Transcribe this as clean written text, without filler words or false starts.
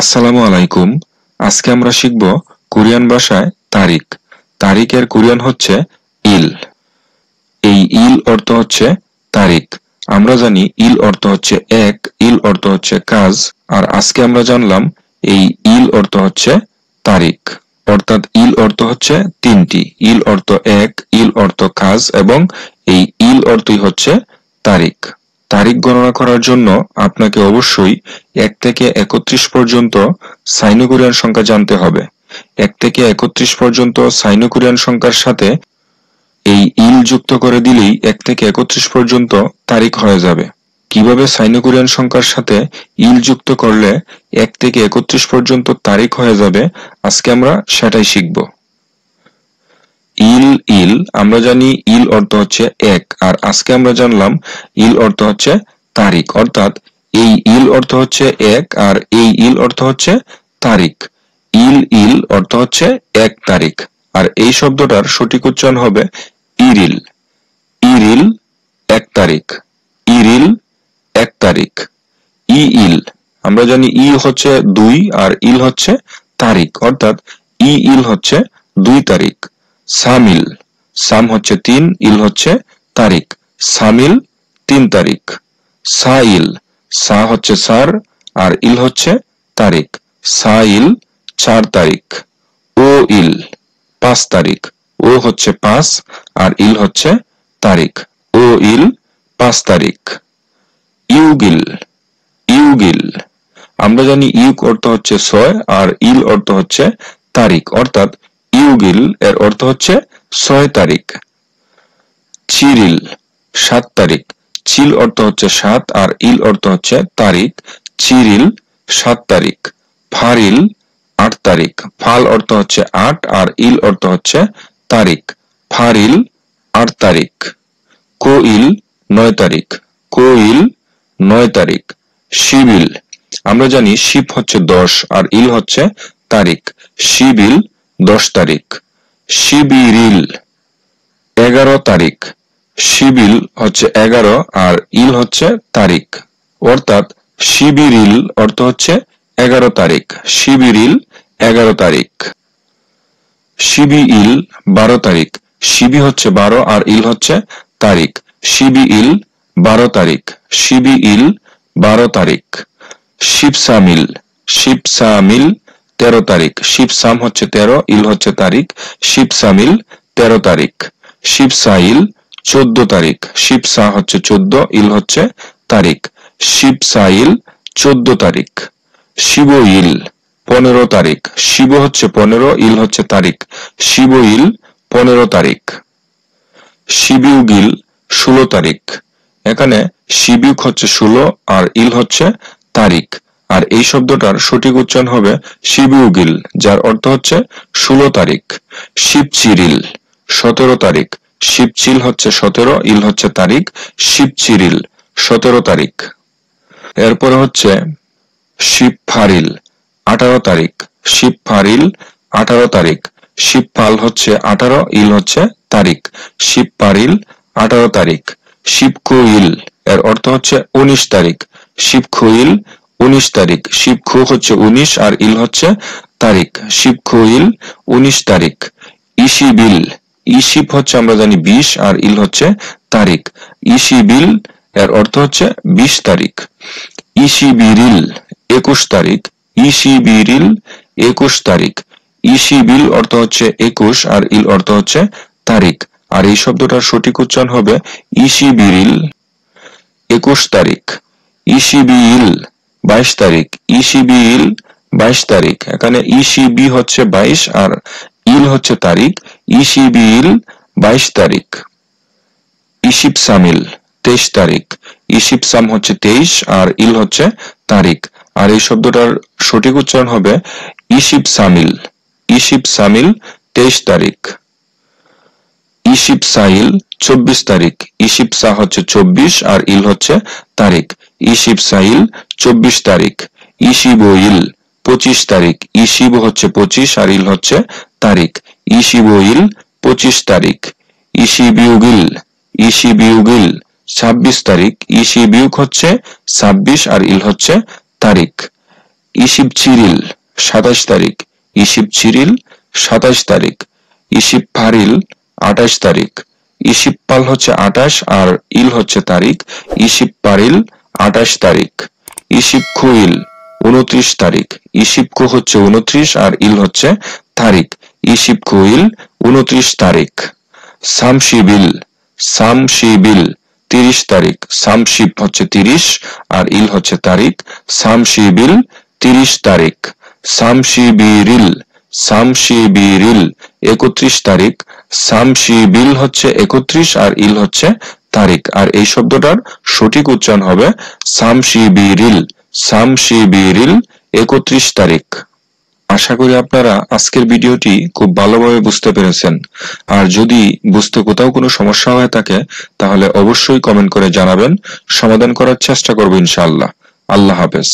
আসসালামু আলাইকুম। আজকে আমরা শিখব কোরিয়ান ভাষায় তারিখ। তারিখের কোরিয়ান হচ্ছে ইল। এই ইল অর্থ হচ্ছে তারিখ। আমরা জানি ইল অর্থ হচ্ছে এক, ইল অর্থ হচ্ছে কাজ। আর আজকে আমরা জানলাম এই ইল অর্থ হচ্ছে তারিখ। অর্থাৎ ইল অর্থ হচ্ছে তিনটি। ইল অর্থ এক, ইল অর্থ কাজ এবং এই ইল অর্থই হচ্ছে তারিখ। তারিখ গণনা করার জন্য আপনাকে অবশ্যই 1 থেকে 31 পর্যন্ত সাইনো কোরিয়ান সংখ্যা জানতে হবে। 1 থেকে 31 পর্যন্ত সাইনো কোরিয়ান সংখ্যার সাথে এই ইল যুক্ত করে দিলেই 1 থেকে 31 পর্যন্ত তারিখ হয়ে যাবে। কিভাবে সাইনো কোরিয়ান সংখ্যার সাথে ইল যুক্ত করলে 1 থেকে 31 পর্যন্ত তারিখ হয়ে যাবে, আজকে আমরা সেটাই শিখব। ইল ইল আমরা জানি ইল অর্থ হচ্ছে এক, আর আজকে আমরা জানলাম ইল অর্থ হচ্ছে তারিখ। অর্থাৎ এই ইল অর্থ হচ্ছে এক আর এই ইল অর্থ হচ্ছে তারিখ। ইল ইল অর্থ হচ্ছে 1 তারিখ, আর এই শব্দটার সঠিক উচ্চারণ হবে ইরিল। ইরিল 1 তারিখ। ইরিল 1 তারিখ। ই ইল আমরা জানি ই হচ্ছে 2 আর ইল হচ্ছে তারিখ, অর্থাৎ ই ইল হচ্ছে 2 তারিখ। সামিল সাম হচ্ছে 3, ইল হচ্ছে তারিখ। সামিল 3 তারিখ। সাইল সা হচ্ছে 4 আর ইল হচ্ছে তারিখ। সাইল 4 তারিখ। ও ইল 5 তারিখ। ও হচ্ছে 5 আর ইল হচ্ছে তারিখ। ও ইল 5 তারিখ। ইউগিল ইউগিল আমরা জানি ইউক অর্থ হচ্ছে 6 আর ইল অর্থ হচ্ছে তারিখ, অর্থাৎ ইউগিল এর অর্থ হচ্ছে 6 তারিখ। চিরিল 7 তারিখ। চিল অর্থ হচ্ছে 7 আর ইল অর্থ হচ্ছে তারিখ। চিরিল 7 তারিখ। ফারিল 8 তারিখ। ফাল অর্থ হচ্ছে 8 আর ইল অর্থ হচ্ছে তারিখ। ফারিল 8 তারিখ। কোইল 9 তারিখ। কোইল 9 তারিখ। শিবিল আমরা জানি শিব হচ্ছে 10 আর ইল হচ্ছে তারিখ। শিবিল 10 তারিখ। শিবিরিল 11 তারিখ। শিবিল হচ্ছে 11 আর ইল হচ্ছে তারিখ, অর্থাৎ শিবিরিল অর্থ হচ্ছে 11 তারিখ। শিবিরিল 11 তারিখ। শিবিইল 12 তারিখ। শিবি হচ্ছে 12 আর ইল হচ্ছে তারিখ। শিবিইল 12 তারিখ। শিবিইল 12 তারিখ। শিবসামিল শিবসামিল 13 তারিখ। শিবসাম হচ্ছে 13, ইল হচ্ছে তারিখ। শিবসামিল 13 তারিখ। শিবসাইল 14 তারিখ। শিবসা হচ্ছে 14, ইল হচ্ছে তারিখ। শিবসাইল 14 তারিখ। শিবইল 15 তারিখ। শিব হচ্ছে 15, ইল হচ্ছে তারিখ। শিবইল 15 তারিখ। শিবিউগিল 16 তারিখ। এখানে শিবিউক হচ্ছে 16 আর ইল হচ্ছে তারিখ, আর এই শব্দটার সঠিক উচ্চারণ হবে শিবিউগিল, যার অর্থ হচ্ছে 16 তারিখ। শিবচিরিল 17 তারিখ। শিবচিল হচ্ছে 17, ইল হচ্ছে তারিখ। শিবচিরিল 17 তারিখ। এরপরে হচ্ছে শিবফারিল 18 তারিখ। শিবফারিল 18 তারিখ। শিবফাল হচ্ছে 18, ইল হচ্ছে তারিখ। শিবফারিল 18 তারিখ। শিবখুইল এর অর্থ হচ্ছে 19 তারিখ। শিবখুইল 19 তারিখ। শিবখু হচ্ছে 19 আর ইল হচ্ছে তারিখ। শিবখুইল 19 তারিখ। ইশিবিল ইশিব হচ্ছে আমরা জানি 20 আর ইল হচ্ছে তারিখ। ইশিবিল এর অর্থ হচ্ছে 20 তারিখ। ইশিবিরিল 21 তারিখ। ইশিবিরিল 21 তারিখ। ইশিবিল অর্থ হচ্ছে 21 আর ইল অর্থ হচ্ছে তারিখ, আর এই শব্দটার সঠিক উচ্চারণ হবে ইশিবিরিল 21 তারিখ। ইশিবিইল 22 তারিখ। ইশিবিইল 22 তারিখ। এখানে ইশিবি হচ্ছে 22 আর ইল হচ্ছে তারিখ। ইশিবিইল 22 তারিখ। ইশিবসামিল 23 তারিখ। ইশিবসাম হচ্ছে 23 আর ইল হচ্ছে তারিখ, আর এই শব্দটার সঠিক উচ্চারণ হবে ইশিবসামিল। ইশিবসামিল 23 তারিখ। ইশিবসাইল 24 তারিখ। ইশিবসা হচ্ছে 24 আর ইল হচ্ছে তারিখ। ইশিবসাইল 24 তারিখ। ইশিবইল 25 তারিখ। ইশিব হচ্ছে 25 আর ইল হচ্ছে তারিখ। ইশিবইল 25 তারিখ। ইশিবিউগিল ইশিবিউগিল 26 তারিখ। ইশিবিউক হচ্ছে 26 আর ইল হচ্ছে তারিখ। ইসিব চিরিল 27 তারিখ, ইসিব চিরিল 27 তারিখ, ইসিব ফারিল 28 তারিখ, ইসিব পাল হচ্ছে 28 আর ইল হচ্ছে তারিখ, ইসিব পারিল 28 তারিখ, ইসিব খুইল 29 তারিখ, ইসিব খু হচ্ছে 29 আর ইল হচ্ছে তারিখ, ইসিব খুইল 29 তারিখ, সামশিবিল 30 তারিখ, সামশিব হচ্ছে 30 আর ইল হচ্ছে তারিখ, সামশিবিল 30 তারিখ, সামশিবিরিল 31 তারিখ, সামশিবিল হচ্ছে 31 আর ইল হচ্ছে তারিখ। আর এই শব্দটার সঠিক উচ্চারণ হবে সামশিবিরিল 31 তারিখ। আশা করি আপনারা আজকের ভিডিওটি খুব ভালোভাবে বুঝতে পেরেছেন। আর যদি বুঝতে কোথাও কোনো সমস্যা হয়ে থাকে তাহলে অবশ্যই কমেন্ট করে জানাবেন, সমাধান করার চেষ্টা করব ইনশাআল্লাহ। আল্লাহ হাফেজ।